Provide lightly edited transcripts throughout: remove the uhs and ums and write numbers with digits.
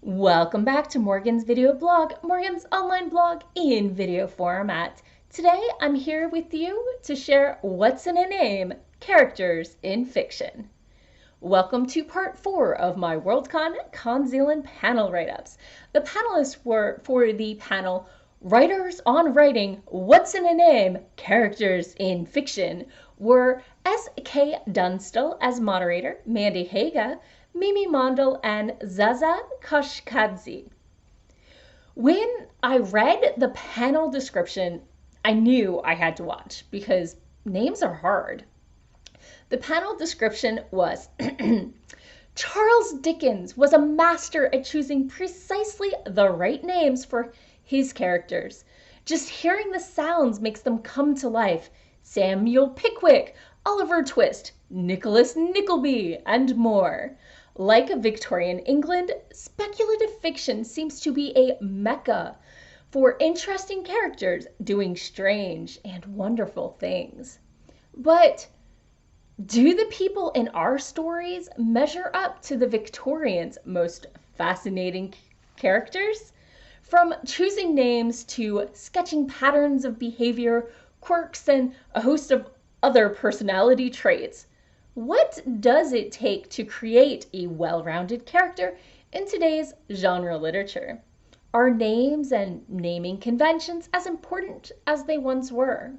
Welcome back to Morgan's video blog, Morgan's online blog in video format. Today I'm here with you to share what's in a name, characters in fiction. Welcome to part 4 of my Worldcon Con Zealand panel write-ups. The panelists were for the panel Writers on Writing, What's in a Name, Characters in Fiction were S.K. Dunstall as moderator, Mandy Haga, Mimi Mondal, and Zaza Kashkadze. When I read the panel description, I knew I had to watch because names are hard. The panel description was Charles Dickens was a master at choosing precisely the right names for his characters. Just hearing the sounds makes them come to life. Samuel Pickwick, Oliver Twist, Nicholas Nickleby, and more. Like Victorian England, speculative fiction seems to be a mecca for interesting characters doing strange and wonderful things. But do the people in our stories measure up to the Victorians' most fascinating characters? From choosing names to sketching patterns of behavior, quirks, and a host of other personality traits. What does it take to create a well-rounded character in today's genre literature? Are names and naming conventions as important as they once were?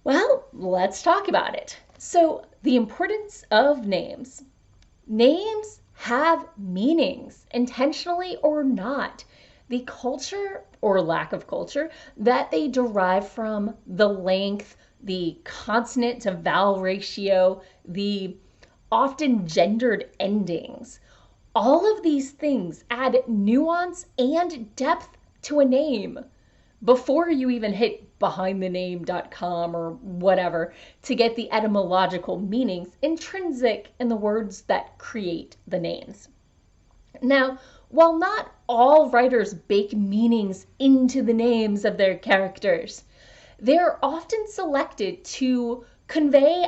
Well, let's talk about it. So, the importance of names. Names have meanings, intentionally or not. The culture or lack of culture that they derive from, the length, the consonant to vowel ratio, the often gendered endings. All of these things add nuance and depth to a name before you even hit behindthename.com or whatever to get the etymological meanings intrinsic in the words that create the names. Now, while not all writers bake meanings into the names of their characters, they're often selected to convey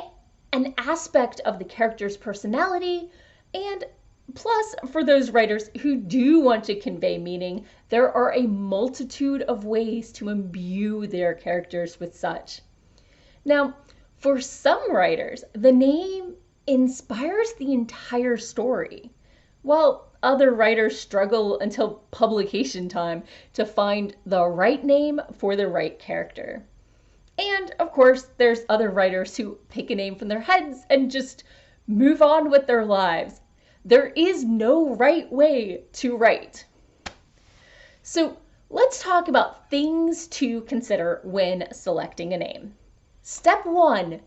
an aspect of the character's personality, and plus, for those writers who do want to convey meaning, there are a multitude of ways to imbue their characters with such. Now, for some writers, the name inspires the entire story, while other writers struggle until publication time to find the right name for the right character. And of course, there's other writers who pick a name from their heads and just move on with their lives. There is no right way to write. So let's talk about things to consider when selecting a name. Step 1,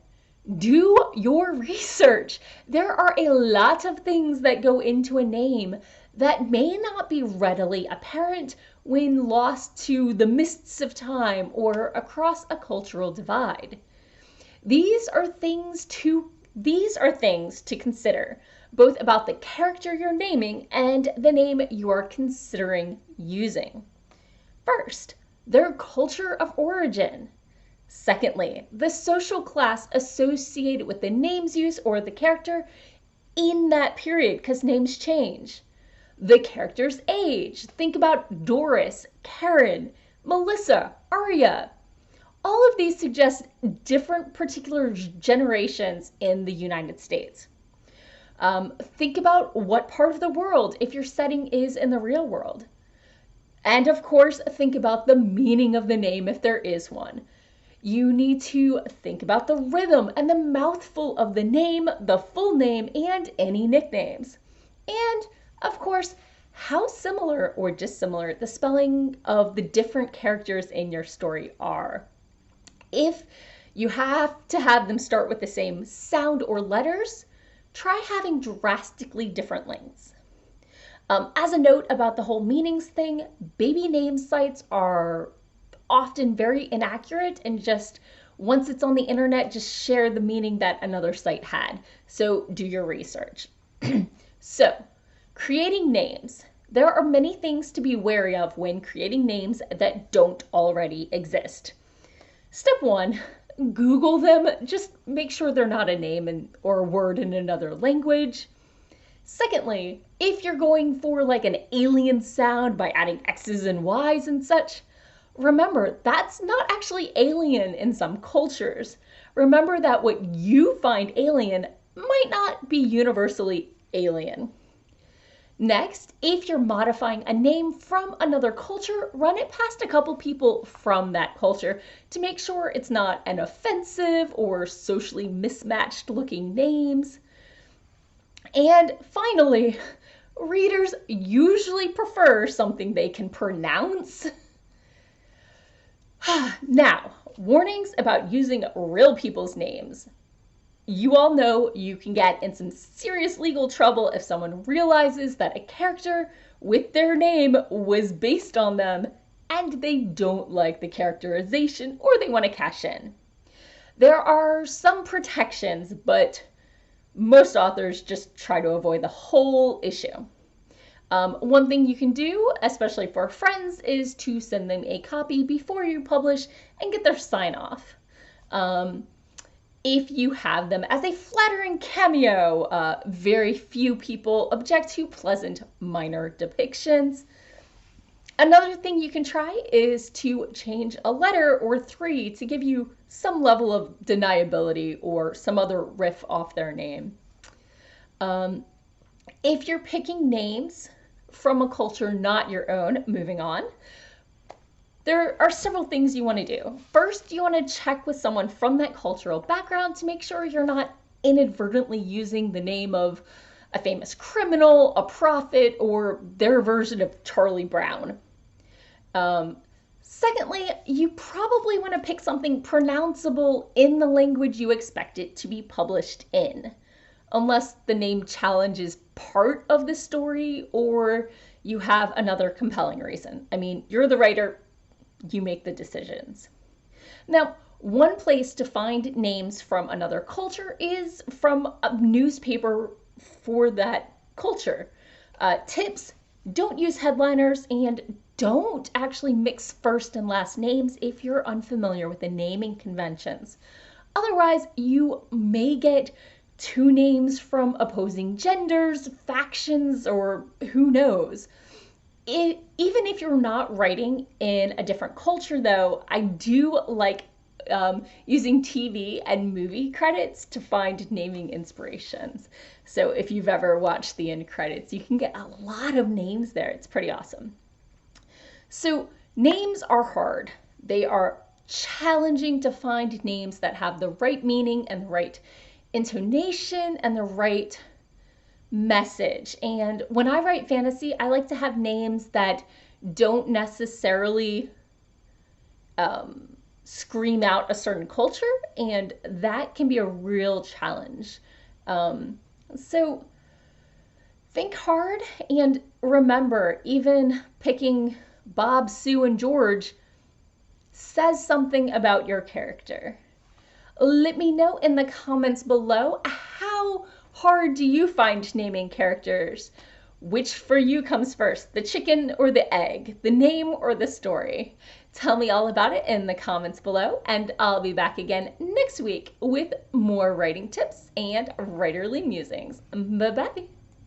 do your research. There are a lot of things that go into a name that may not be readily apparent when lost to the mists of time or across a cultural divide. These are things to consider, both about the character you're naming and the name you're considering using. First, their culture of origin. Secondly, the social class associated with the name's use or the character in that period, because names change. The character's age. Think about Doris, Karen, Melissa, Arya. All of these suggest different particular generations in the United States. Think about what part of the world, if your setting is in the real world. And of course, think about the meaning of the name if there is one. You need to think about the rhythm and the mouthful of the name, the full name, and any nicknames. And of course, how similar or dissimilar the spelling of the different characters in your story are. If you have to have them start with the same sound or letters, try having drastically different lengths. As a note about the whole meanings thing, baby name sites are often very inaccurate and just once it's on the internet, just share the meaning that another site had. So do your research. So, creating names. There are many things to be wary of when creating names that don't already exist. Step 1, Google them. Just make sure they're not a name or a word in another language. Secondly, if you're going for like an alien sound by adding X's and Y's and such, remember that's not actually alien in some cultures. Remember that what you find alien might not be universally alien. Next, if you're modifying a name from another culture, run it past a couple people from that culture to make sure it's not an offensive or socially mismatched looking names. And finally, readers usually prefer something they can pronounce. Now, warnings about using real people's names. You all know you can get in some serious legal trouble if someone realizes that a character with their name was based on them and they don't like the characterization or they want to cash in. There are some protections, but most authors just try to avoid the whole issue. One thing you can do, especially for friends, is to send them a copy before you publish and get their sign off. If you have them as a flattering cameo, very few people object to pleasant minor depictions. Another thing you can try is to change a letter or three to give you some level of deniability or some other riff off their name. If you're picking names from a culture not your own, moving on, there are several things you want to do. First, you want to check with someone from that cultural background to make sure you're not inadvertently using the name of a famous criminal, a prophet, or their version of Charlie Brown. Secondly, you probably want to pick something pronounceable in the language you expect it to be published in, unless the name challenges part of the story or you have another compelling reason. I mean, you're the writer, you make the decisions. Now, one place to find names from another culture is from a newspaper for that culture. Tips: don't use headliners and don't actually mix first and last names if you're unfamiliar with the naming conventions. Otherwise, you may get two names from opposing genders, factions, or who knows. Even if you're not writing in a different culture, though, I do like using TV and movie credits to find naming inspirations. So if you've ever watched the end credits, you can get a lot of names there. It's pretty awesome. So names are hard. They are challenging to find names that have the right meaning and the right intonation and the right message. And when I write fantasy, I like to have names that don't necessarily scream out a certain culture, and that can be a real challenge. So think hard, and remember, even picking Bob, Sue, and George says something about your character. Let me know in the comments below, how hard do you find naming characters? Which for you comes first, the chicken or the egg, the name or the story? Tell me all about it in the comments below, and I'll be back again next week with more writing tips and writerly musings. Bye-bye.